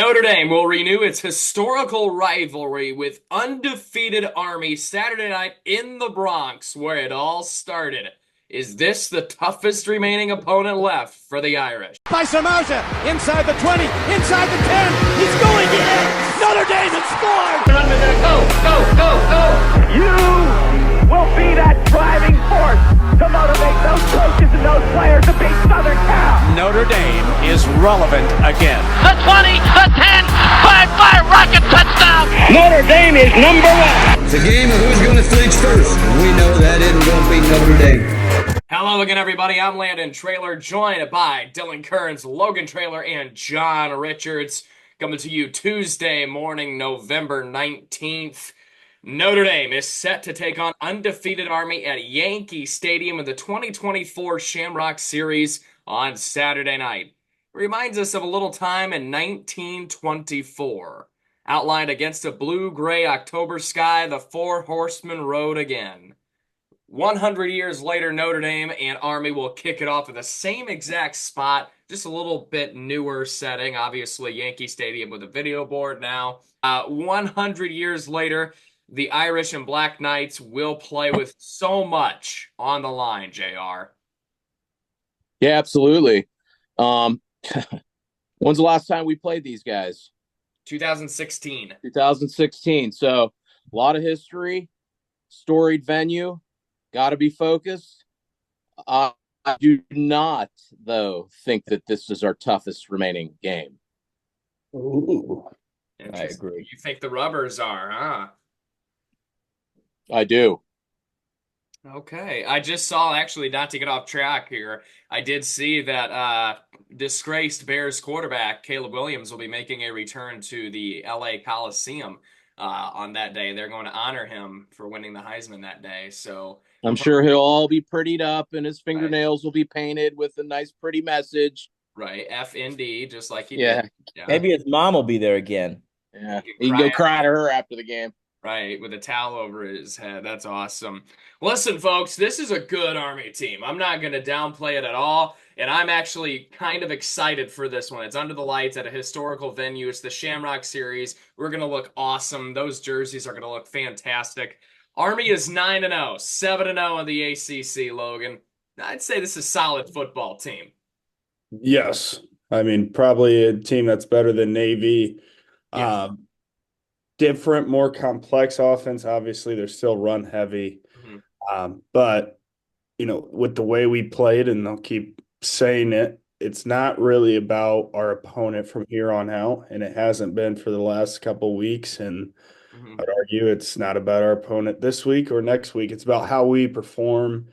Notre Dame will renew its historical rivalry with undefeated Army Saturday night in the Bronx, where it all started. Is this the toughest remaining opponent left for the Irish? By Samardzija, inside the 20, inside the 10, he's going in! Notre Dame has scored! Go! You will be that driving force to motivate those coaches and those players to beat Southern Cal. Notre Dame is relevant again. The 20, the 10, five rocket touchdown. Notre Dame is number one. It's a game of who's going to flinch first. We know that isn't going to be Notre Dame. Hello again, everybody. I'm Landon Traylor, joined by Dylan Kearns, Logan Traylor, and John Richards. Coming to you Tuesday morning, November 19th. Notre Dame is set to take on undefeated Army at Yankee Stadium in the 2024 Shamrock Series on Saturday night. It reminds us of a little time in 1924. Outlined against a blue-gray October sky, the Four Horsemen rode again. 100 years later, Notre Dame and Army will kick it off at the same exact spot, just a little bit newer setting. Obviously, Yankee Stadium with a video board now. 100 years later, the Irish and Black Knights will play with so much on the line, JR. Yeah, absolutely. When's the last time we played these guys? 2016. 2016. So a lot of history, storied venue, got to be focused. I do not, though, think that this is our toughest remaining game. Ooh. I agree. You think the rubbers are, huh? I do. Okay. I just saw, actually, not to get off track here, I did see that disgraced Bears quarterback Caleb Williams will be making a return to the LA Coliseum on that day. They're going to honor him for winning the Heisman that day. So I'm sure he'll all be prettied up and his fingernails will be painted with a nice, pretty message. Right. FND, just like he Yeah. did. Yeah. Maybe his mom will be there again. Yeah. He can go cry to her after the game. Right, with a towel over his head. That's awesome. Listen, folks, this is a good Army team. I'm not going to downplay it at all, and I'm actually kind of excited for this one. It's under the lights at a historical venue. It's the Shamrock Series. We're going to look awesome. Those jerseys are going to look fantastic. Army is 9-0, 7-0 in the ACC, Logan. I'd say this is a solid football team. Yes. I mean, probably a team that's better than Navy. Yeah. Different, more complex offense. Obviously, they're still run heavy. Mm-hmm. But, with the way we played, and I'll keep saying it, it's not really about our opponent from here on out, and it hasn't been for the last couple of weeks. And I'd argue it's not about our opponent this week or next week. It's about how we perform.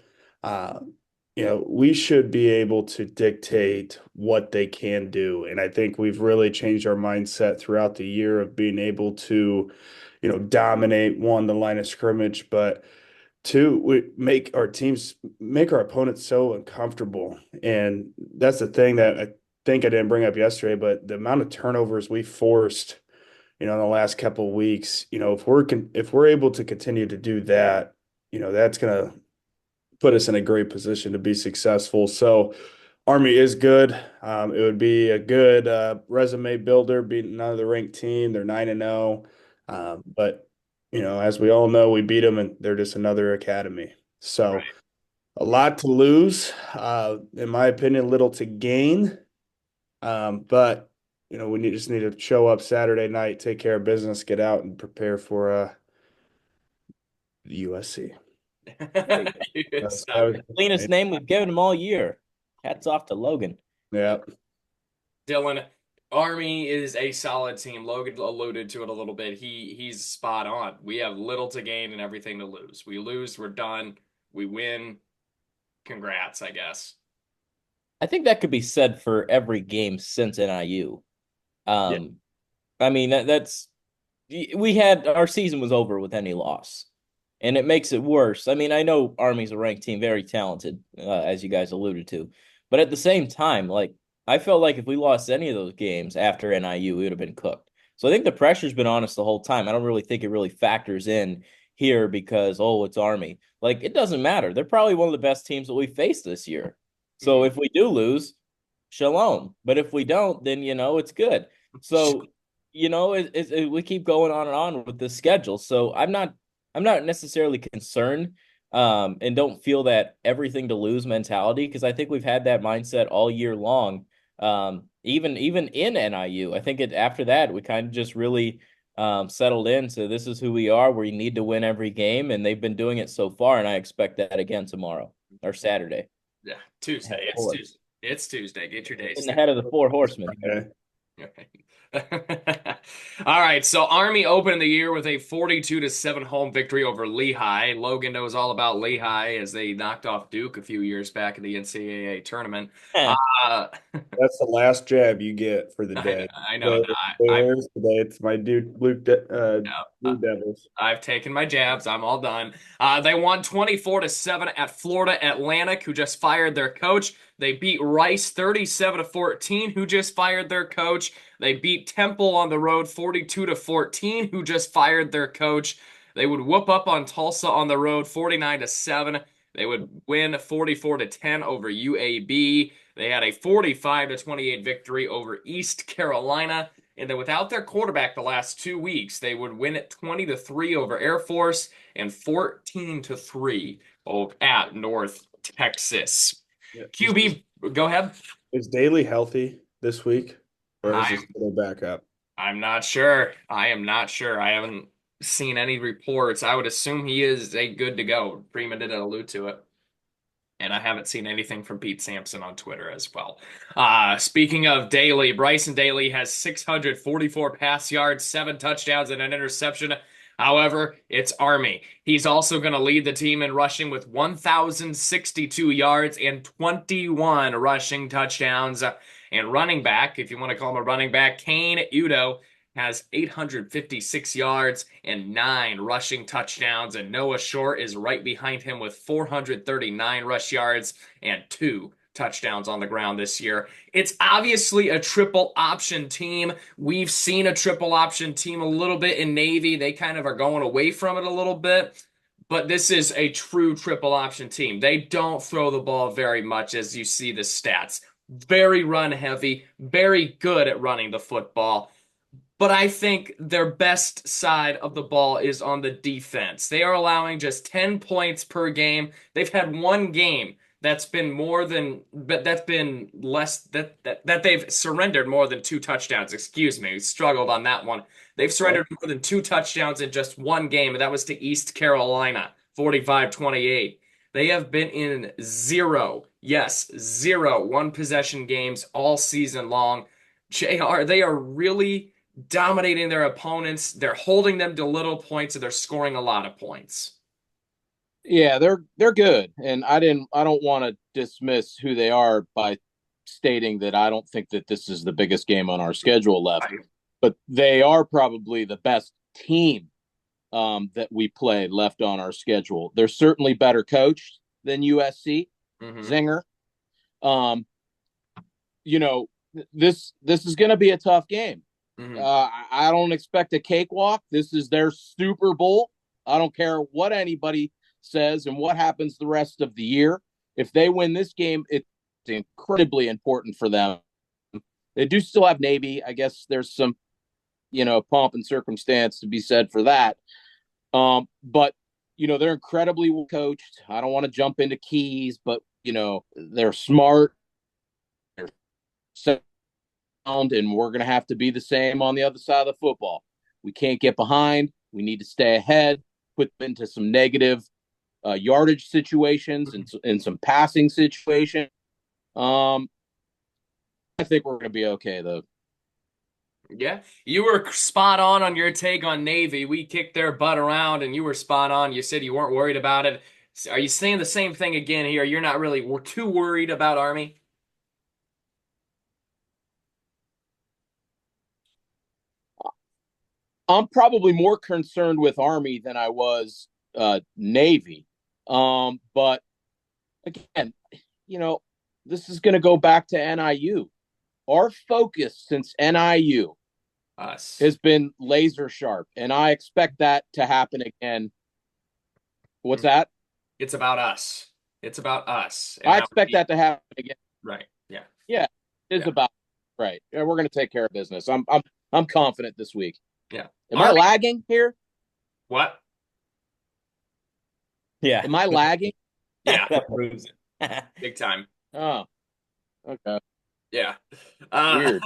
We should be able to dictate what they can do. And I think we've really changed our mindset throughout the year of being able to, dominate, one, the line of scrimmage, but two, we make our opponents so uncomfortable. And that's the thing that I think I didn't bring up yesterday, but the amount of turnovers we forced, in the last couple of weeks, if we're able to continue to do that, that's going to put us in a great position to be successful. So Army is good. It would be a good resume builder beating another ranked team. They're 9-0. But, as we all know, we beat them and they're just another academy. So a lot to lose, in my opinion, little to gain. But, we just need to show up Saturday night, take care of business, get out and prepare for the USC. That's the cleanest name we've given him all year. Hats off to Logan. Yeah. Dylan, Army is a solid team. Logan alluded to it a little bit. He's spot on. We have little to gain and everything to lose. We lose, we're done. We win. Congrats, I guess. I think that could be said for every game since NIU. I mean, our season was over with any loss. And it makes it worse. I mean, I know Army's a ranked team, very talented, as you guys alluded to. But at the same time, I felt like if we lost any of those games after NIU, we would have been cooked. So I think the pressure's been on us the whole time. I don't really think it really factors in here because, it's Army. It doesn't matter. They're probably one of the best teams that we faced this year. So if we do lose, shalom. But if we don't, then, it's good. So we keep going on and on with the schedule. So I'm not necessarily concerned, and don't feel that everything to lose mentality, because I think we've had that mindset all year long. Even in NIU, I think after that we kind of just really settled in. So this is who we are. We need to win every game, and they've been doing it so far, and I expect that again tomorrow or Saturday. Yeah, Tuesday. It's Tuesday. It's Tuesday. Get your days. In the head of the four horsemen. Okay. Okay. All right. So Army opened the year with a 42-7 home victory over Lehigh. Logan knows all about Lehigh as they knocked off Duke a few years back in the NCAA tournament. That's the last jab you get for the day. I know. Today, Bears. Today it's my dude, Blue Devils. I've taken my jabs. I'm all done. They won 24-7 at Florida Atlantic, who just fired their coach. They beat Rice 37-14, who just fired their coach. They beat Temple on the road 42-14, who just fired their coach. They would whoop up on Tulsa on the road 49-7. They would win 44-10 over UAB. They had a 45-28 victory over East Carolina. And then without their quarterback the last 2 weeks, they would win it 20-3 over Air Force and 14-3 at North Texas. Yeah. QB, go ahead. Is Daly healthy this week, or is he still back up? I'm not sure. I am not sure. I haven't seen any reports. I would assume he is good to go. Freeman did allude to it. And I haven't seen anything from Pete Sampson on Twitter as well. Speaking of Daly, Bryson Daly has 644 pass yards, 7 touchdowns, and an interception. However, it's Army. He's also going to lead the team in rushing with 1,062 yards and 21 rushing touchdowns. And running back, if you want to call him a running back, Kane Udo has 856 yards and 9 rushing touchdowns, and Noah Short is right behind him with 439 rush yards and 2 touchdowns on the ground this year. It's obviously a triple option team. We've seen a triple option team a little bit in Navy. They kind of are going away from it a little bit, but this is a true triple option team. They don't throw the ball very much, as you see the stats. Very run heavy, very good at running the football. But I think their best side of the ball is on the defense. They are allowing just 10 points per game. They've had one game that's been more than, but that's been less, that they've surrendered more than 2 touchdowns. Excuse me, struggled on that one. They've surrendered more than 2 touchdowns in just one game, and that was to East Carolina, 45-28. They have been in 0 one-possession games all season long. JR, they are really dominating their opponents. They're holding them to little points, and they're scoring a lot of points. Yeah, they're good, and I don't want to dismiss who they are by stating that I don't think that this is the biggest game on our schedule left, but they are probably the best team that we play left on our schedule. They're certainly better coached than USC, Zinger. This is going to be a tough game. I don't expect a cakewalk. This is their Super Bowl. I don't care what anybody says and what happens the rest of the year. If they win this game, it's incredibly important for them. They do still have Navy. I guess there's some, pomp and circumstance to be said for that. But they're incredibly well coached. I don't want to jump into keys, but they're smart. They're sound, and we're going to have to be the same on the other side of the football. We can't get behind. We need to stay ahead, put them into some negative yardage situations and some passing situation. I think we're going to be okay, though. Yeah, you were spot on your take on Navy. We kicked their butt around, and you were spot on. You said you weren't worried about it. Are you saying the same thing again here? You're not really too worried about Army? I'm probably more concerned with Army than I was Navy. But again, this is going to go back to NIU. Our focus since NIU has been laser sharp, and I expect that to happen again. What's that? It's about us. It's about us. I expect that to happen again. Right. Yeah. Yeah. It is about right. We're going to take care of business. I'm I'm confident this week. Yeah. Am I lagging here? What? Yeah. Am I lagging? Yeah. That proves it. Big time. Oh, okay. Yeah. Weird.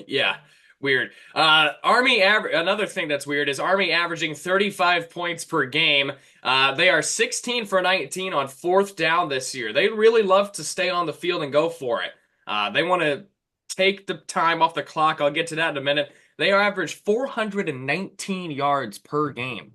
Yeah. Weird. Another thing that's weird is Army averaging 35 points per game. They are 16 for 19 on fourth down this year. They really love to stay on the field and go for it. They want to take the time off the clock. I'll get to that in a minute. They average 419 yards per game.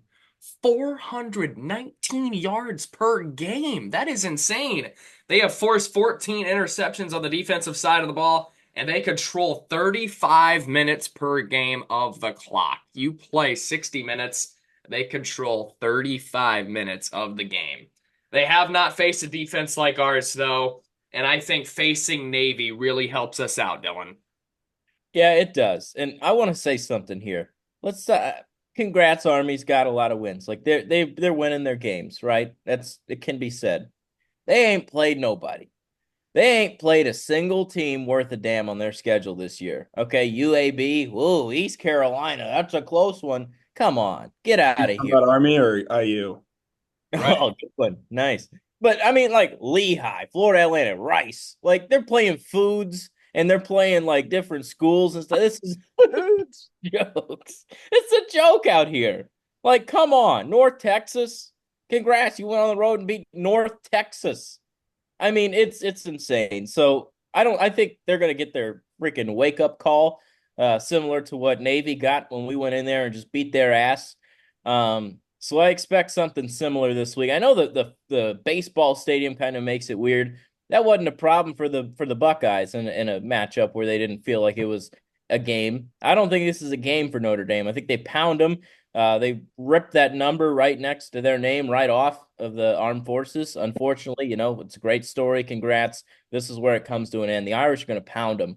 419 yards per game. That is insane. They have forced 14 interceptions on the defensive side of the ball, and they control 35 minutes per game of the clock. You play 60 minutes, they control 35 minutes of the game. They have not faced a defense like ours, though, and I think facing Navy really helps us out, Dylan. Yeah, it does. And I want to say something here. Let's congrats, Army's got a lot of wins. Like they're winning their games, right? It can be said. They ain't played nobody. They ain't played a single team worth a damn on their schedule this year. Okay, UAB, whoa, East Carolina, that's a close one. Come on, get out of here. About Army or IU? Right. Oh, good one. Nice. But I mean, like Lehigh, Florida Atlantic, Rice, like they're playing foods and they're playing like different schools and stuff. This is jokes. It's a joke out here. Like, come on, North Texas. Congrats, you went on the road and beat North Texas. I mean, it's insane. So I think they're gonna get their freaking wake up call, similar to what Navy got when we went in there and just beat their ass. So I expect something similar this week. I know that the baseball stadium kind of makes it weird. That wasn't a problem for the Buckeyes in a matchup where they didn't feel like it was a game. I don't think this is a game for Notre Dame. I think they pound them. They ripped that number right next to their name right off of the armed forces. Unfortunately, it's a great story. Congrats. This is where it comes to an end. The Irish are going to pound them.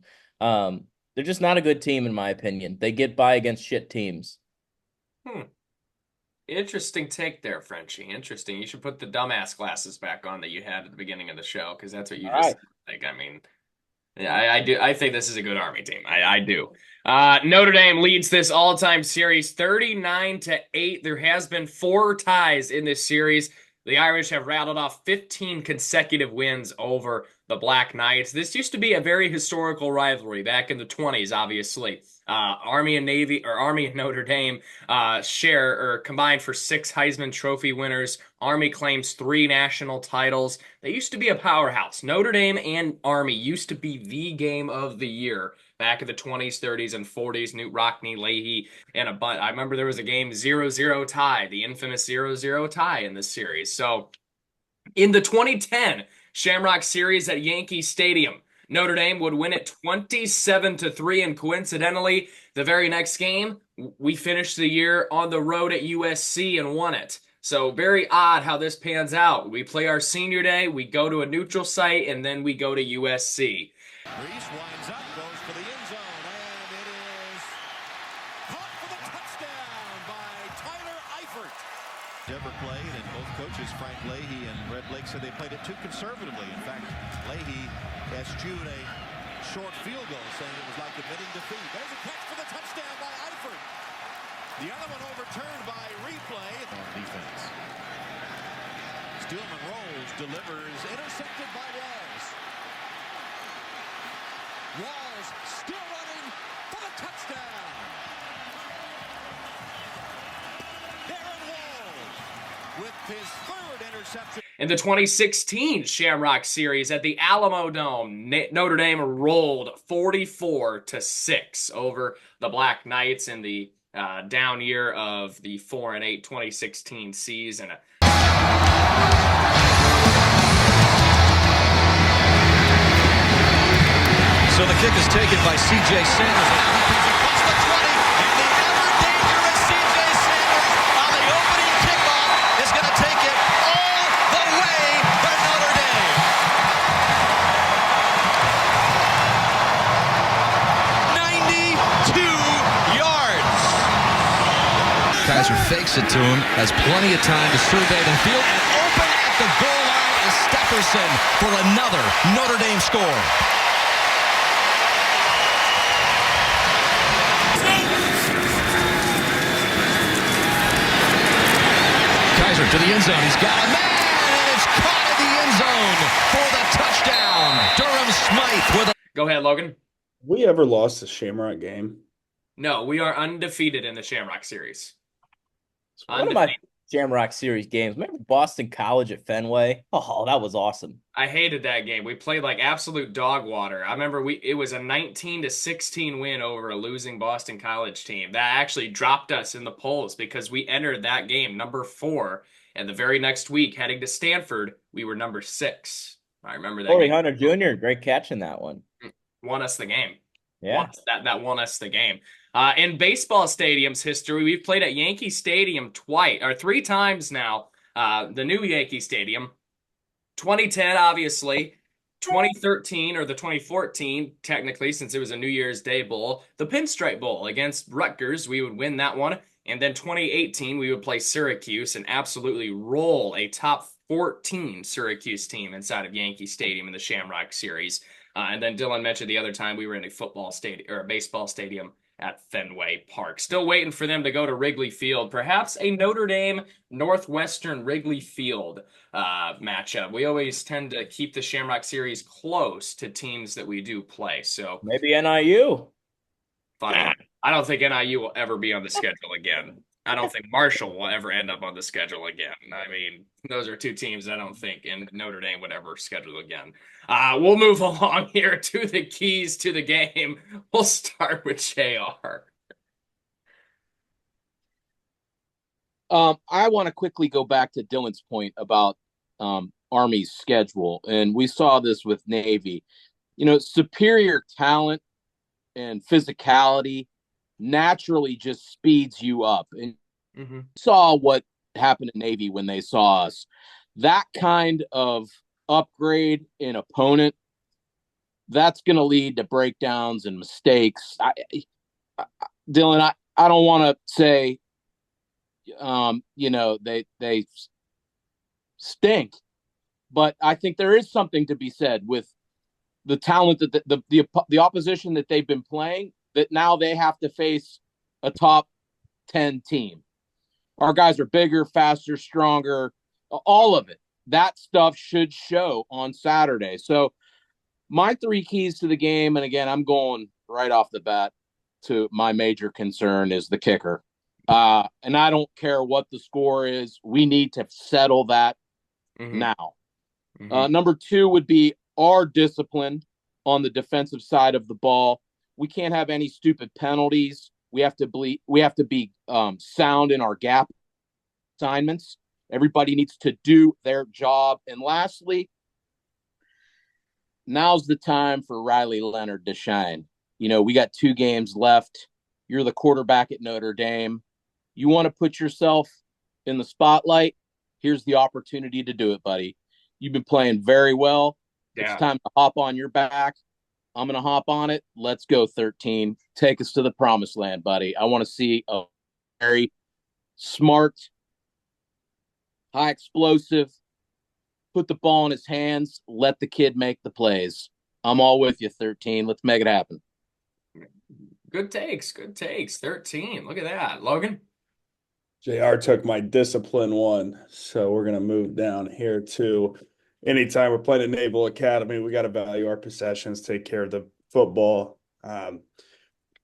They're just not a good team, in my opinion. They get by against shit teams. Interesting take there, Frenchie. Interesting. You should put the dumbass glasses back on that you had at the beginning of the show, because that's what you just said. Like, I mean, yeah, I do. I think this is a good Army team. I do. Notre Dame leads this all-time series 39-8. There has been 4 ties in this series. The Irish have rattled off 15 consecutive wins over the Black Knights. This used to be a very historical rivalry back in the 20s, obviously. Army and Notre Dame combined for 6 Heisman Trophy winners. Army claims 3 national titles. They used to be a powerhouse. Notre Dame and Army used to be the game of the year back in the 20s, 30s, and 40s. Newt Rockne, Leahy, and a bunch. I remember there was a game 0-0 tie, the infamous 0-0 tie in this series. So in the 2010 Shamrock Series at Yankee Stadium, Notre Dame would win it 27-3, and coincidentally, the very next game, we finished the year on the road at USC and won it. So very odd how this pans out. We play our senior day, we go to a neutral site, and then we go to USC. Reese winds up, goes for the end zone, and it is caught for the touchdown by Tyler Eifert. Never played, and both coaches, Frank Leahy and Red Blake, said they played it too conservatively. In fact, Leahy eschewed a short field goal, saying it was like admitting defeat. There's a catch for the touchdown by Eifert. The other one overturned by replay. On defense. Steelman rolls, delivers, intercepted by Walls. Walls still running for the touchdown. Darren Walls with his 3rd interception. In the 2016 Shamrock Series at the Alamo Dome, Notre Dame rolled 44-6 over the Black Knights in the down year of the 4-8 2016 season. So the kick is taken by C.J. Sanders. Across the 20, and the ever-dangerous C.J. Sanders on the opening kickoff is going to take it all the way for Notre Dame. 92 yards. Kaiser fakes it to him, has plenty of time to survey the field, and open at the goal line is Stepherson for another Notre Dame score. to the end zone. He's got a man, and it's caught in the end zone for the touchdown. Durham Smythe with a... Go ahead, Logan. We ever lost a Shamrock game? No, we are undefeated in the Shamrock Series. One of my Shamrock Series games. Remember Boston College at Fenway? Oh, that was awesome. I hated that game. We played like absolute dog water. I remember it was a 19-16 win over a losing Boston College team. That actually dropped us in the polls because we entered that game number 4, and the very next week, heading to Stanford, we were number 6. I remember that Corey game. Hunter Jr., great catch in that one. Won us the game. Yeah. That won us the game. In baseball stadiums history, we've played at Yankee Stadium 3 times now. The new Yankee Stadium. 2010, obviously. 2013, or the 2014, technically, since it was a New Year's Day Bowl. The Pinstripe Bowl against Rutgers. We would win that one. And then 2018, we would play Syracuse and absolutely roll a top 14 Syracuse team inside of Yankee Stadium in the Shamrock Series. And then Dylan mentioned the other time we were in a football stadium or a baseball stadium at Fenway Park. Still waiting for them to go to Wrigley Field. Perhaps a Notre Dame Northwestern Wrigley Field matchup. We always tend to keep the Shamrock Series close to teams that we do play. So maybe NIU. Fine. I don't think NIU will ever be on the schedule again. I don't think Marshall will ever end up on the schedule again. I mean, those are 2 teams I don't think Notre Dame would ever schedule again. We'll move along here to the keys to the game. We'll start with JR. I want to quickly go back to Dylan's point about Army's schedule, and we saw this with Navy. You know, superior talent and physicality naturally just speeds you up. And saw what happened to Navy when they saw us. That kind of upgrade in opponent, that's going to lead to breakdowns and mistakes. Dylan, I don't want to say, they stink, but I think there is something to be said with the talent that the opposition that they've been playing, that now they have to face a top 10 team. Our guys are bigger, faster, stronger, all of it. That stuff should show on Saturday. So my 3 keys to the game, and again, I'm going right off the bat to my major concern is the kicker. And I don't care what the score is. We need to settle that now. Number 2 would be our discipline on the defensive side of the ball. We can't have any stupid penalties. We have to be sound in our gap assignments. Everybody needs to do their job. And lastly, now's the time for Riley Leonard to shine. You know, we got 2 games left. You're the quarterback at Notre Dame. You want to put yourself in the spotlight? Here's the opportunity to do it, buddy. You've been playing very well. Yeah. It's time to hop on your back. I'm going to hop on it. Let's go, 13. Take us to the promised land, buddy. I want to see a very smart, high explosive, put the ball in his hands, let the kid make the plays. I'm all with you, 13. Let's make it happen. Good takes. 13. Look at that. Logan? JR took my discipline one, so we're going to move down here to anytime we're playing at Naval Academy, we got to value our possessions, take care of the football,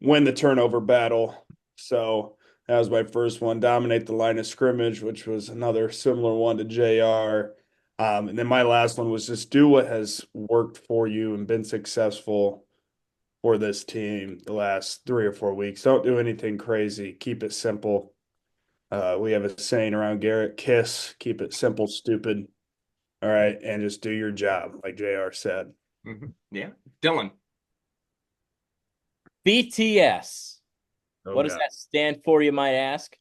win the turnover battle. So that was my first one, dominate the line of scrimmage, which was another similar one to JR. And then my last one was just do what has worked for you and been successful for this team the last 3 or 4 weeks. Don't do anything crazy. Keep it simple. We have a saying around Garrett, KISS, keep it simple, stupid. All right, and just do your job, like JR said. Yeah. Dylan. BTS. What does that stand for, you might ask?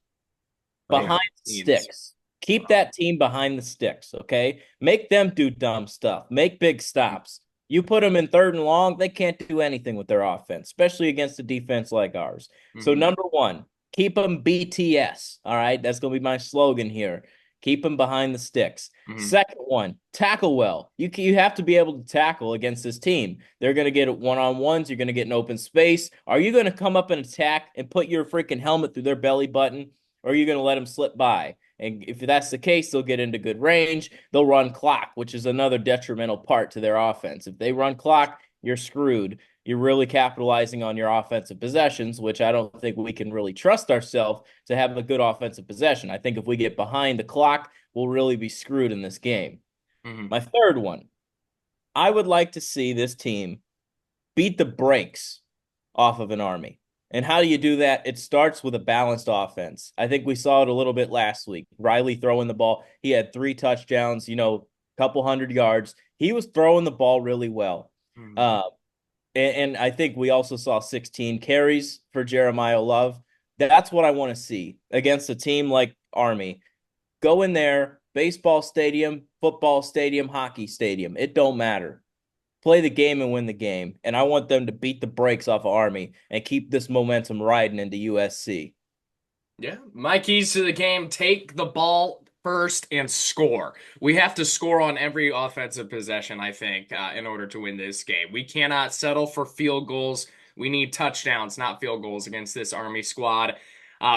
Behind the sticks. Keep that team behind the sticks, okay? Make them do dumb stuff. Make big stops. You put them in 3rd and long, they can't do anything with their offense, especially against a defense like ours. So number 1, keep them BTS, all right? That's going to be my slogan here. Keep them behind the sticks. Second one, tackle well. You have to be able to tackle against this team. They're going to get one-on-ones. You're going to get an open space. Are you going to come up and attack and put your freaking helmet through their belly button, or are you going to let them slip by? And if that's the case, they'll get into good range. They'll run clock, which is another detrimental part to their offense. If they run clock, you're screwed. You're really capitalizing on your offensive possessions, which I don't think we can really trust ourselves to have a good offensive possession. I think if we get behind the clock, we'll really be screwed in this game. Mm-hmm. My third one, I would like to see this team beat the brakes off of an Army. And how do you do that? It starts with a balanced offense. I think we saw it a little bit last week. Riley throwing the ball. He had 3 touchdowns, couple hundred yards. He was throwing the ball really well. Mm-hmm. And I think we also saw 16 carries for Jeremiah Love. That's what I want to see against a team like Army. Go in there, baseball stadium, football stadium, hockey stadium. It don't matter. Play the game and win the game. And I want them to beat the brakes off of Army and keep this momentum riding into USC. Yeah, my keys to the game: take the ball first and score. We have to score on every offensive possession, I think, in order to win this game. We cannot settle for field goals. We need touchdowns, not field goals, against this Army squad.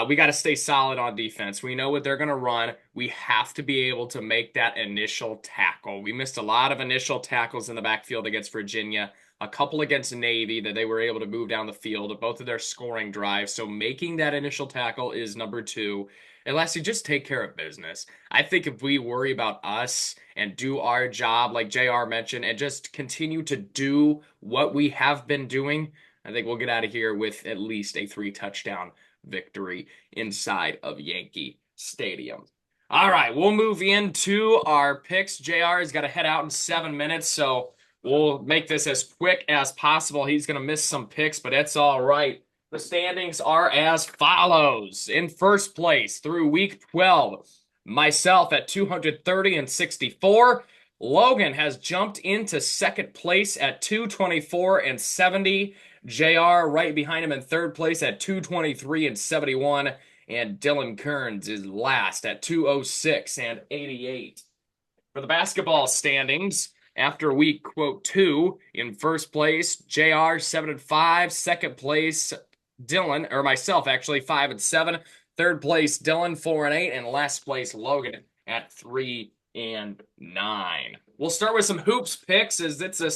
We got to stay solid on defense. We know what they're going to run. We have to be able to make that initial tackle. We missed a lot of initial tackles in the backfield against Virginia, a couple against Navy that they were able to move down the field, both of their scoring drives. So making that initial tackle is number 2. And lastly, just take care of business. I think if we worry about us and do our job, like JR mentioned, and just continue to do what we have been doing, I think we'll get out of here with at least a 3-touchdown victory inside of Yankee Stadium. All right, we'll move into our picks. JR has got to head out in 7 minutes, so we'll make this as quick as possible. He's going to miss some picks, but it's all right. The standings are as follows. In first place through week 12, myself at 230 and 64. Logan has jumped into second place at 224 and 70. JR right behind him in third place at 223 and 71. And Dylan Kearns is last at 206 and 88. For the basketball standings, after week, quote, 2, in first place, JR 7-5. Second place, Dylan, or myself actually, 5-7. Third place, Dylan 4-8. And last place, Logan at 3-9. We'll start with some hoops picks, as it's a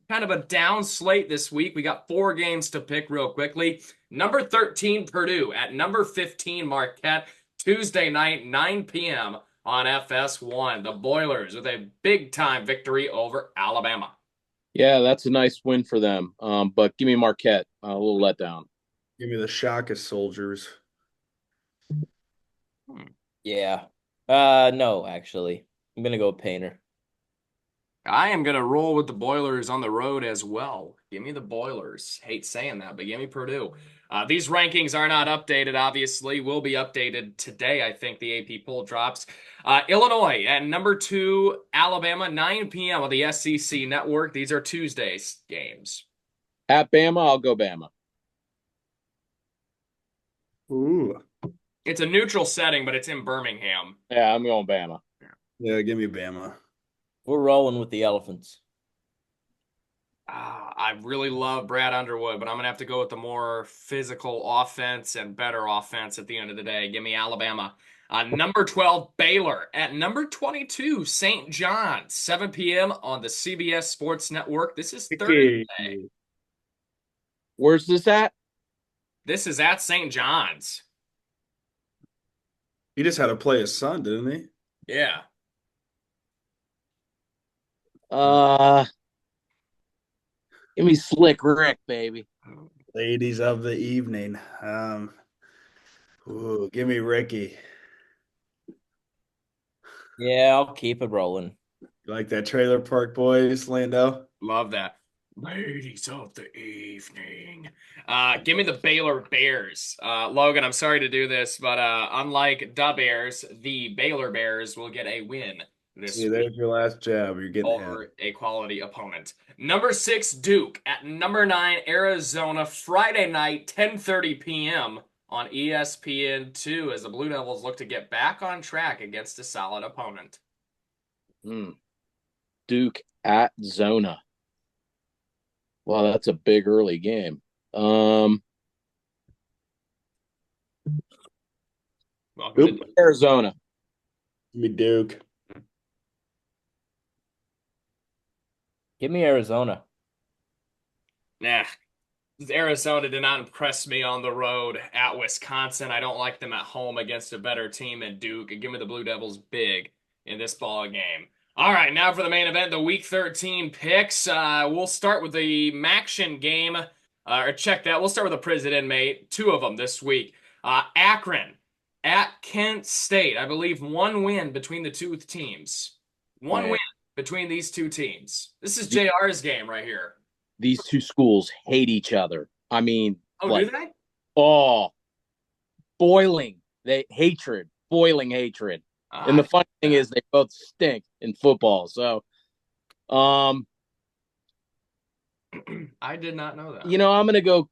kind of a down slate this week. We got 4 games to pick real quickly. Number 13, Purdue at number 15, Marquette. Tuesday night, 9 p.m. on FS1. The Boilers with a big-time victory over Alabama. Yeah, that's a nice win for them. But give me Marquette. A little letdown. Give me the shock of soldiers. Yeah. No, actually. I'm going to go Painter. I am going to roll with the Boilers on the road as well. Give me the Boilers. Hate saying that, but give me Purdue. These rankings are not updated, obviously. Will be updated today, I think the AP poll drops. Illinois at number 2, Alabama, 9 p.m. on the SEC Network. These are Tuesday's games. At Bama, I'll go Bama. Ooh. It's a neutral setting, but it's in Birmingham. Yeah, I'm going Bama. Yeah, give me Bama. We're rolling with the Elephants. I really love Brad Underwood, but I'm going to have to go with the more physical offense and better offense at the end of the day. Give me Alabama. Number 12, Baylor. At number 22, St. John's, 7 p.m. on the CBS Sports Network. This is Thursday. Where's this at? This is at St. John's. He just had to play his son, didn't he? Yeah. Give me Slick Rick, baby. Ladies of the evening. Give me Ricky. Yeah, I'll keep it rolling. You like that Trailer Park Boys, Lando? Love that. Ladies of the evening. Give me the Baylor Bears. Logan, I'm sorry to do this, but unlike the Bears, the Baylor Bears will get a win this week. There's your last jab. You're getting over a quality opponent. Number 6, Duke. At number 9, Arizona. Friday night, 10:30 p.m. on ESPN2 as the Blue Devils look to get back on track against a solid opponent. Duke at Zona. Wow, that's a big early game. Arizona. Give me Duke. Give me Arizona. Nah, Arizona did not impress me on the road at Wisconsin. I don't like them at home against a better team than Duke. Give me the Blue Devils big in this ball game. All right, now for the main event, the Week 13 picks. We'll start with the Maction game. Or check that. We'll start with the prison inmate. Two of them this week. Akron at Kent State. I believe one win between the two teams. One Man. win between these two teams. This is JR's game right here. These two schools hate each other. I mean, do they? Oh, boiling boiling hatred. And the funny thing is they both stink in football. So, I did not know that. I'm going to go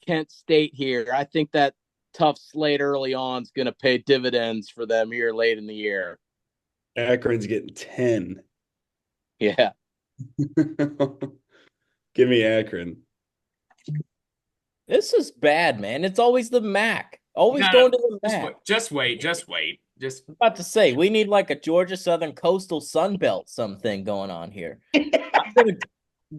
Kent State here. I think that tough slate early on is going to pay dividends for them here late in the year. Akron's getting 10. Yeah. Give me Akron. This is bad, man. It's always the MAC. Always going to the MAC. Just wait. I'm about to say, we need like a Georgia Southern Coastal Sun Belt something going on here. I'm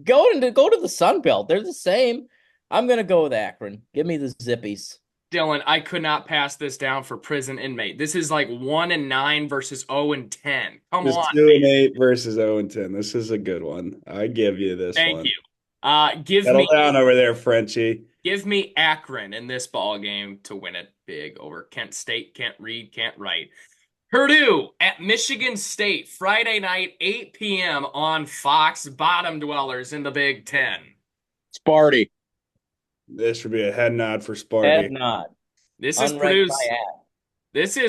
gonna go to the Sun Belt. They're the same. I'm gonna go with Akron. Give me the Zippies. Dylan, I could not pass this down for prison inmate. This is like 1-9 versus 0-10. Come It's on. 2-8 versus 0-10. This is a good one. I give you this one. Thank you. Settle down over there, Frenchie. Give me Akron in this ball game to win it big over Kent State. Can't read, can't write. Purdue at Michigan State, Friday night, 8 p.m. on Fox. Bottom dwellers in the Big Ten. Sparty. This should be a head nod for Sparty. Head nod. This is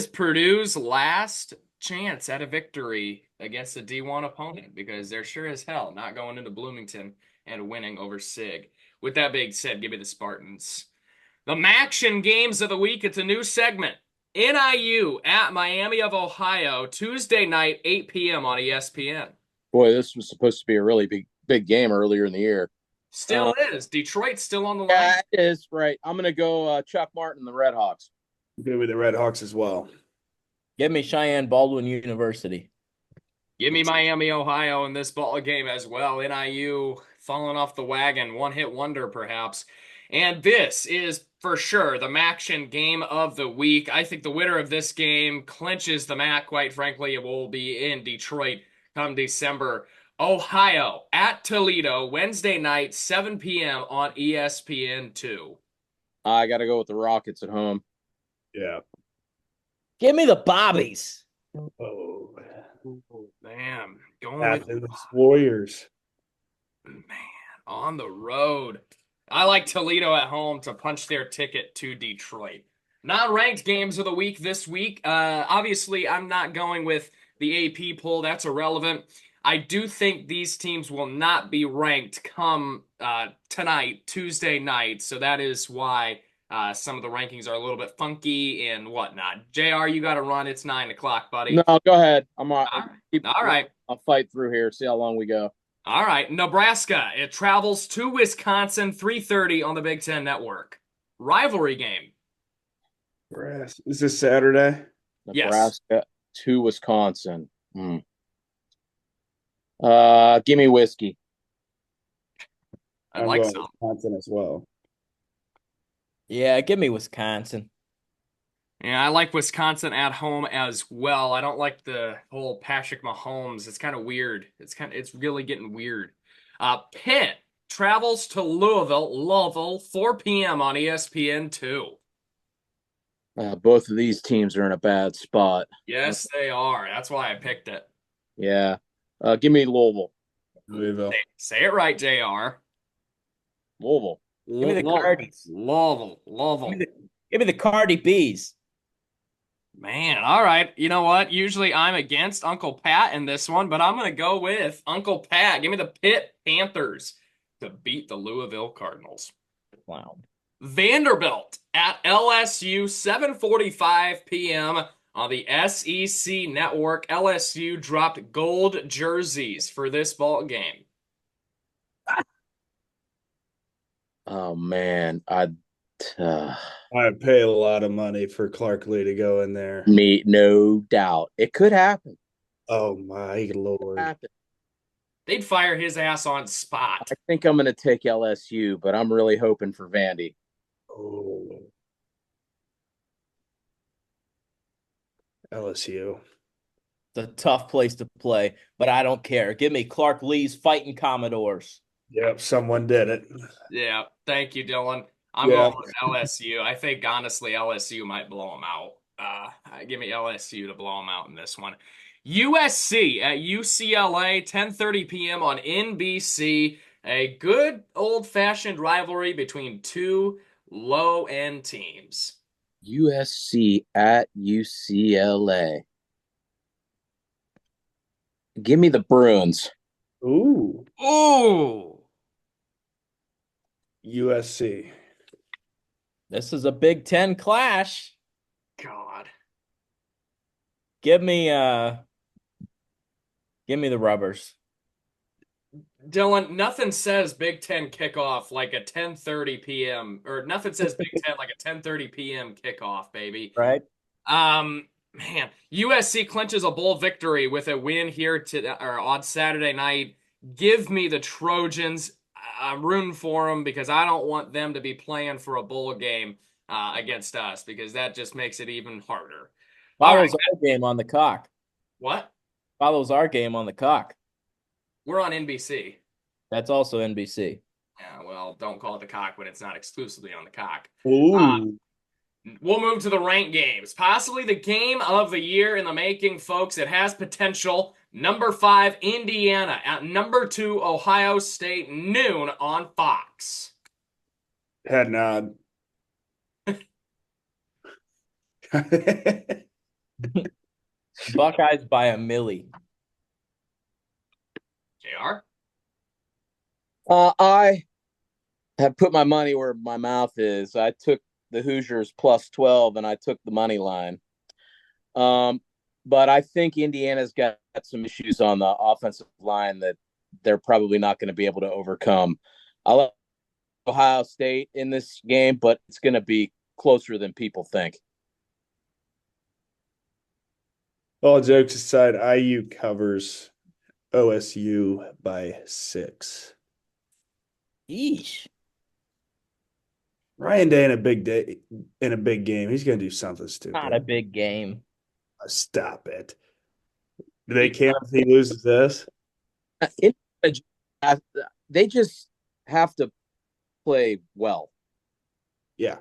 Purdue's last chance at a victory against a D1 opponent because they're sure as hell not going into Bloomington and winning over SIG. With that being said, give me the Spartans. The Maction games of the week. It's a new segment. NIU at Miami of Ohio, Tuesday night, 8 p.m. on ESPN. Boy, this was supposed to be a really big game earlier in the year. Still is. Detroit's still on the line. Yeah, it is. Right. I'm going to go Chuck Martin, the Red Hawks. Give me the Red Hawks as well. Give me Cheyenne Baldwin University. Give me Miami, Ohio in this ball game as well. NIU falling off the wagon, one-hit wonder perhaps. And this is for sure the Maction game of the week. I think the winner of this game clinches the MAC, quite frankly. It will be in Detroit come December. Ohio at Toledo, Wednesday night, 7 p.m. on ESPN2. I got to go with the Rockets at home. Yeah. Give me the Bobbies. Oh, man. Going with the Warriors. Man, on the road. I like Toledo at home to punch their ticket to Detroit. Non-ranked games of the week this week. Obviously, I'm not going with the AP poll. That's irrelevant. I do think these teams will not be ranked come tonight, Tuesday night. So that is why some of the rankings are a little bit funky and whatnot. JR, you got to run. It's 9 o'clock, buddy. No, go ahead. All right. I'll fight through here. See how long we go. All right. Nebraska. It travels to Wisconsin, 3:30 on the Big Ten Network. Rivalry game. Is this Saturday? Nebraska to Wisconsin. Give me whiskey. I like some. Wisconsin as well. Yeah, give me Wisconsin. Yeah, I like Wisconsin at home as well. I don't like the whole Patrick Mahomes. It's kind of weird. It's really getting weird. Pitt travels to Louisville, 4 p.m. on ESPN2. Both of these teams are in a bad spot. Yes, they are. That's why I picked it. Yeah. Give me Louisville. Say it right, JR. Louisville. Give me the Cardis. Louisville. Give me the Cardi B's. Man, all right. You know what? Usually I'm against Uncle Pat in this one, but I'm going to go with Uncle Pat. Give me the Pitt Panthers to beat the Louisville Cardinals. Wow. Vanderbilt at LSU, 7:45 p.m. on the SEC Network. LSU dropped gold jerseys for this ball game. Oh, man. I'd pay a lot of money for Clark Lee to go in there. Me, no doubt. It could happen. Oh my Lord. They'd fire his ass on spot. I think I'm going to take LSU, but I'm really hoping for Vandy. Oh. LSU. It's a tough place to play, but I don't care. Give me Clark Lee's Fighting Commodores. Yep, someone did it. Yeah, thank you, Dylan. I'm going with LSU. I think, honestly, LSU might blow them out. Give me LSU to blow them out in this one. USC at UCLA, 10:30 p.m. on NBC. A good old-fashioned rivalry between two low-end teams. USC at UCLA. Give me the Bruins. Ooh. Ooh. USC. This is a Big Ten clash. God. Give me the rubbers. Dylan, nothing says Big Ten kickoff like a 10:30 p.m. or nothing says Big Ten like a 10:30 p.m. kickoff, baby. Right? Man, USC clinches a bowl victory with a win here on Saturday night. Give me the Trojans. I'm rooting for them because I don't want them to be playing for a bowl game against us because that just makes it even harder. Follows our game on the cock. What? Follows our game on the cock. We're on NBC. That's also NBC. Yeah, well, don't call it the cock when it's not exclusively on the cock. Ooh. We'll move to the ranked games. Possibly the game of the year in the making, folks. It has potential. Number 5, Indiana. At number 2, Ohio State, noon on Fox. Head nod. Buckeyes by a milli. JR? I have put my money where my mouth is. I took the Hoosiers plus 12 and I took the money line. But I think Indiana's got some issues on the offensive line that they're probably not going to be able to overcome. I like Ohio State in this game, but it's going to be closer than people think. All jokes aside, IU covers OSU by 6. Eesh. Ryan Day in a big game. He's going to do something stupid. Not a big game. Stop it. Do they care if he loses this? They just have to play well. Yeah.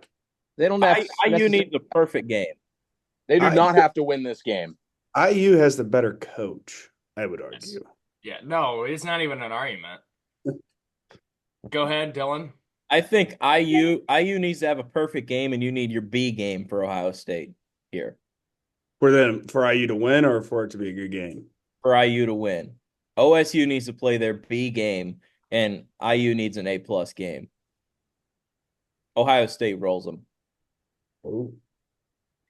They don't have IU needs a perfect game. They do not have to win this game. IU has the better coach, I would argue. Yeah, no, it's not even an argument. Go ahead, Dylan. I think IU needs to have a perfect game, and you need your B game for Ohio State here. For IU to win or for it to be a good game? For IU to win. OSU needs to play their B game, and IU needs an A+ game. Ohio State rolls them. Oh.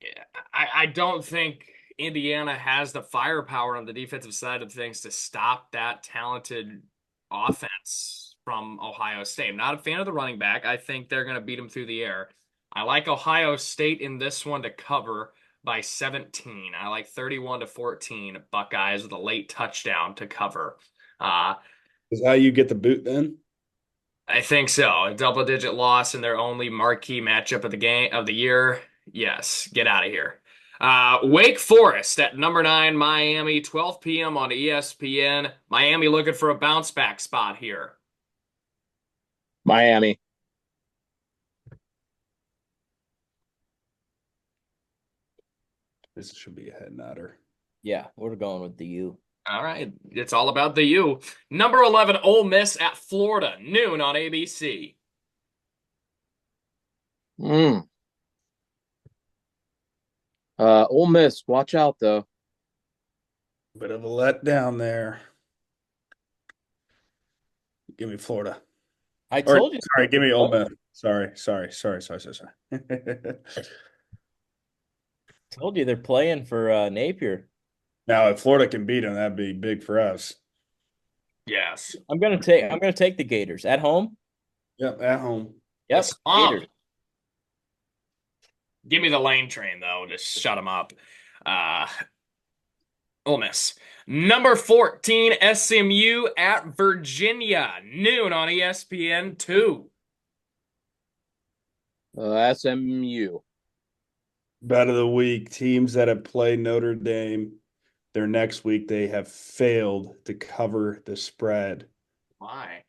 Yeah, I don't think Indiana has the firepower on the defensive side of things to stop that talented offense from Ohio State. I'm not a fan of the running back. I think they're going to beat them through the air. I like Ohio State in this one to cover by 17. I like 31-14 Buckeyes with a late touchdown to cover. Is how you get the boot then? I think so. A double-digit loss in their only marquee matchup of the year. Yes, get out of here. Wake Forest at number 9, Miami, 12 p.m. on ESPN. Miami looking for a bounce-back spot here. Miami. This should be a head nodder. Yeah, we're going with the U. All right, it's all about the U. Number 11, Ole Miss at Florida, noon on ABC. Ole Miss, watch out though. Bit of a letdown there. Give me Florida. I told you. Sorry, give me Ole Miss. Sorry. Told you they're playing for Napier. Now, if Florida can beat them, that'd be big for us. Yes. I'm gonna take the Gators at home. Yep, at home. Yep. Yes. Gators. Give me the Lane Train, though. Just shut them up. Uh, Ole Miss. Number 14, SMU at Virginia. Noon on ESPN2. SMU. Bet of the week, teams that have played Notre Dame, their next week, they have failed to cover the spread. Why?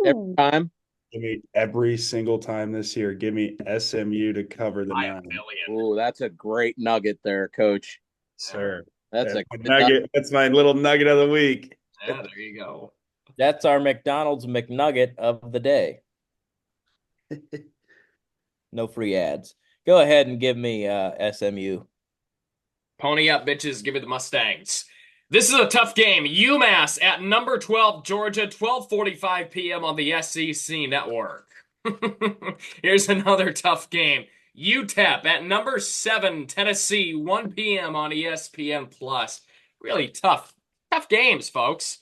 Every time. Give me every single time this year. Give me SMU to cover the By a 9. million. Ooh, that's a great nugget there, Coach. Sir. That's That's a my nugget. That's my little nugget of the week. Yeah, there you go. That's our McDonald's McNugget of the day. No free ads. Go ahead and give me SMU. Pony up, bitches. Give me the Mustangs. This is a tough game. UMass at number 12, Georgia, 12:45 p.m. on the SEC network. Here's another tough game. UTEP at number 7, Tennessee, 1 p.m. on ESPN Plus. Really tough games, folks.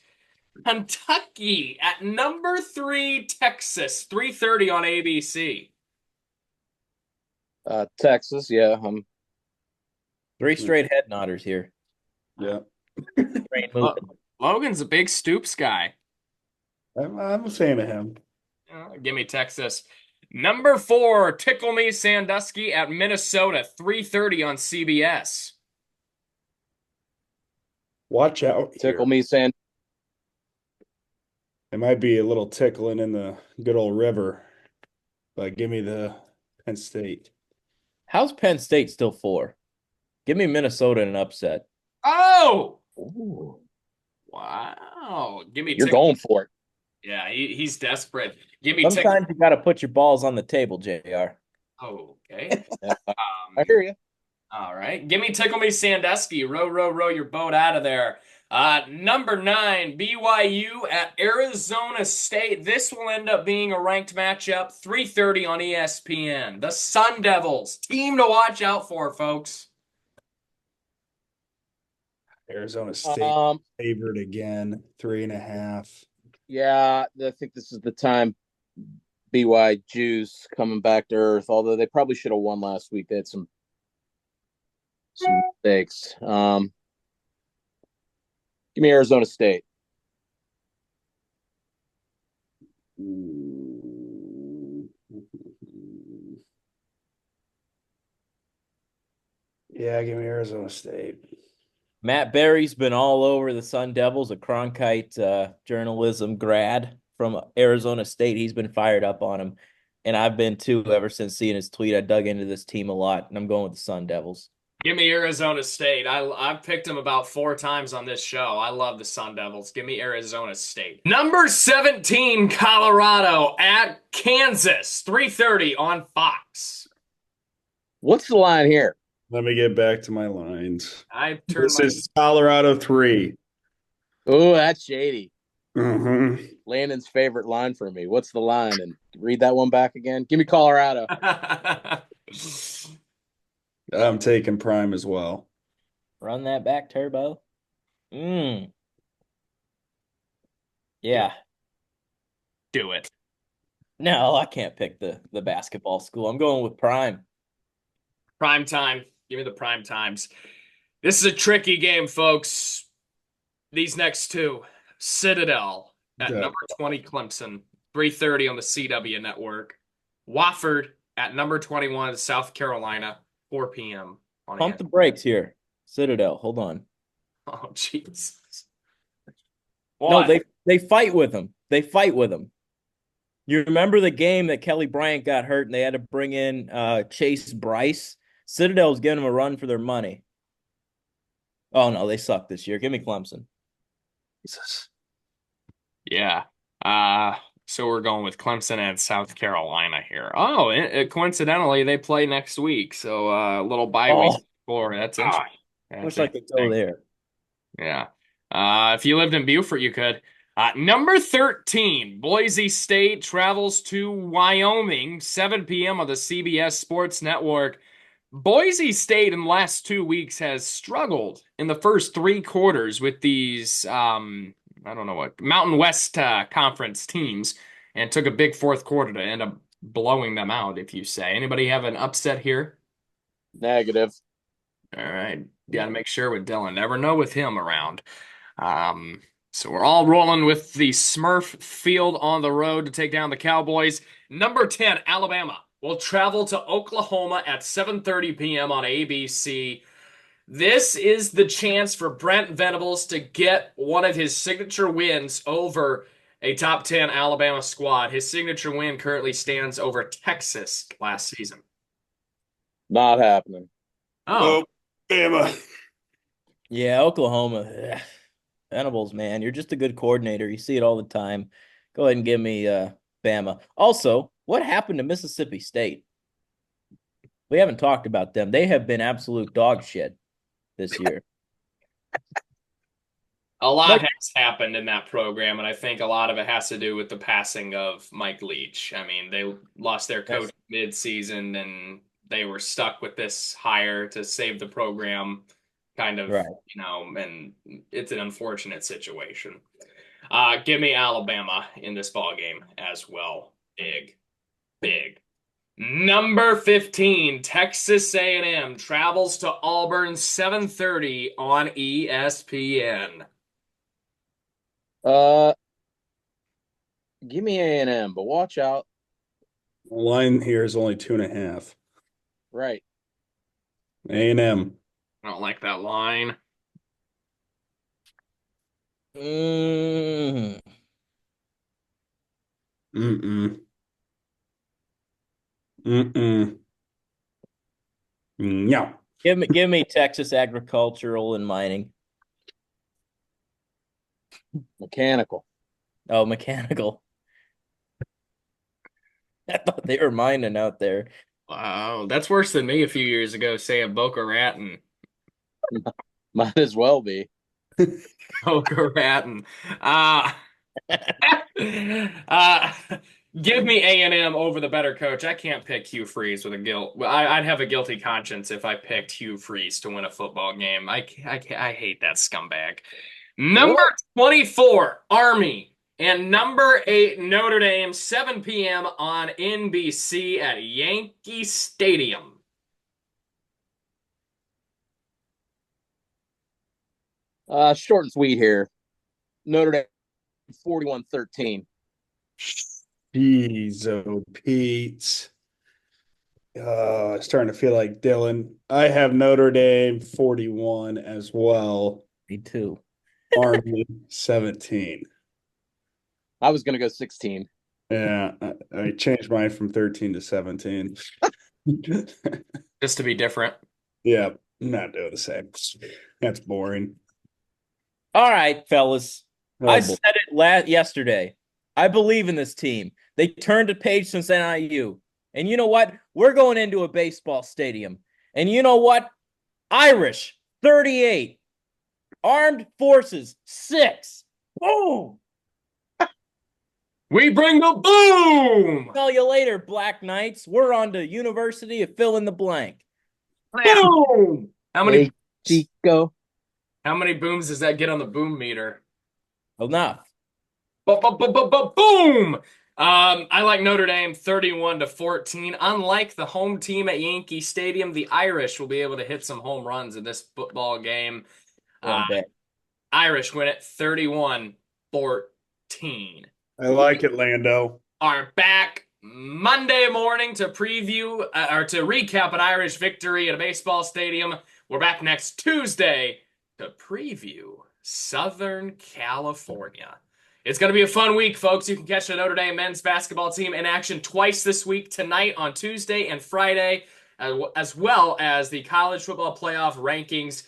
Kentucky at number 3, Texas, 3:30 on ABC. Texas, yeah. 3 straight head nodders here. Yeah. Logan's a big Stoops guy. I'm a fan of him. Give me Texas. Number 4, Tickle Me Sandusky at Minnesota, 3:30 on CBS. Watch out. Tickle me, Sand. It might be a little tickling in the good old river, but give me the Penn State. How's Penn State still 4? Give me Minnesota in an upset. Oh! Ooh. Wow. Give me You're going for it. Yeah, he's desperate. Give me Sometimes you got to put your balls on the table, JR. Okay. I hear you. All right. Give me Tickle Me Sandusky. Row your boat out of there. Number 9, BYU at Arizona State. This will end up being a ranked matchup, 3:30 on ESPN. The Sun Devils, team to watch out for, folks. Arizona State favored again, 3.5. Yeah, I think this is the time BY Jews coming back to earth, although they probably should have won last week. They had some mistakes. Give me Arizona State. Yeah, give me Arizona State. Matt Berry's been all over the Sun Devils, a Cronkite journalism grad from Arizona State. He's been fired up on him, and I've been too ever since seeing his tweet. I dug into this team a lot, and I'm going with the Sun Devils. Give me Arizona State. I've picked them about 4 times on this show. I love the Sun Devils. Give me Arizona State. Number 17, Colorado at Kansas, 3:30 on Fox. What's the line here? Let me get back to my lines. This is Colorado 3. Oh, that's shady. Mm-hmm. Landon's favorite line for me. What's the line? And read that one back again. Give me Colorado. I'm taking Prime as well. Run that back, Turbo. Yeah. Do it. No, I can't pick the basketball school. I'm going with Prime. Prime time. Give me the prime times. This is a tricky game, folks. These next 2. Citadel at number 20, Clemson, 3:30 on the CW network. Wofford at number 21, South Carolina, 4 p.m. on Pump the brakes here. Citadel, hold on. Oh, Jesus. No, they fight with him. They fight with him. You remember the game that Kelly Bryant got hurt and they had to bring in Chase Bryce? Citadel's giving them a run for their money. Oh, no, they suck this year. Give me Clemson. Jesus. Yeah. So we're going with Clemson and South Carolina here. Oh, coincidentally, they play next week. So a little bye week for that's interesting. Wish I could go there. Yeah. If you lived in Beaufort, you could. Number 13, Boise State travels to Wyoming, 7 p.m. on the CBS Sports Network. Boise State in the last 2 weeks has struggled in the first 3 quarters with these, I don't know what, Mountain West Conference teams, and took a big fourth quarter to end up blowing them out, if you say. Anybody have an upset here? Negative. All right. Got to make sure with Dylan. Never know with him around. Um, so we're all rolling with the Smurf field on the road to take down the Cowboys. Number 10, Alabama will travel to Oklahoma at 7:30 p.m. on ABC. This is the chance for Brent Venables to get one of his signature wins over a top 10 Alabama squad. His signature win currently stands over Texas last season. Not happening. Oh, Bama. Yeah, Oklahoma. Ugh. Venables, man, you're just a good coordinator. You see it all the time. Go ahead and give me Bama. Also, what happened to Mississippi State? We haven't talked about them. They have been absolute dog shit this year. a lot has happened in that program, and I think a lot of it has to do with the passing of Mike Leach. I mean, they lost their coach mid-season, and they were stuck with this hire to save the program, kind of, Right. and it's an unfortunate situation. Give me Alabama in this ball game as well. Big, big. Number 15, Texas A&M travels to Auburn 7:30 on ESPN. Give me A&M, but watch out. The line here is only 2.5. Right. A&M. I don't like that line. Mm. Mm-mm. Mm-mm. No. Give me Texas agricultural and mining. Mechanical. Oh, mechanical. I thought they were mining out there. Wow, that's worse than me a few years ago saying Boca Raton. Might as well be. Boca Raton. Uh, uh, give me A&M over the better coach. I can't pick Hugh Freeze with a guilt. I'd have a guilty conscience if I picked Hugh Freeze to win a football game. I hate that scumbag. Number 24, Army, and number 8, Notre Dame, 7 p.m. on NBC at Yankee Stadium. Short and sweet here. Notre Dame 41-13. Jeez, oh, Pete. Starting to feel like Dylan. I have Notre Dame 41 as well. Me too. Army 17. I was going to go 16. Yeah, I changed mine from 13 to 17. Just to be different. Yeah, not doing the same. That's boring. All right, fellas. Oh, I boy. said it yesterday. I believe in this team. They turned a page since NIU. And you know what? We're going into a baseball stadium. And you know what? Irish, 38. Armed Forces, 6. Boom! We bring the boom! Tell you later, Black Knights. We're on to University of Fill in the Blank. Boom! How many Chico. How many booms does that get on the boom meter? Enough. Boom! I like Notre Dame 31-14. Unlike the home team at Yankee Stadium, the Irish will be able to hit some home runs in this football game. Irish win it 31-14. I like it, Lando. Are back Monday morning to preview or to recap an Irish victory at a baseball stadium. We're back next Tuesday to preview Southern California. It's going to be a fun week, folks. You can catch the Notre Dame men's basketball team in action twice this week, tonight on Tuesday and Friday, as well as the college football playoff rankings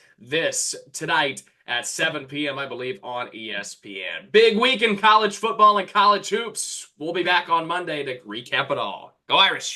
tonight at 7 p.m., I believe, on ESPN. Big week in college football and college hoops. We'll be back on Monday to recap it all. Go Irish!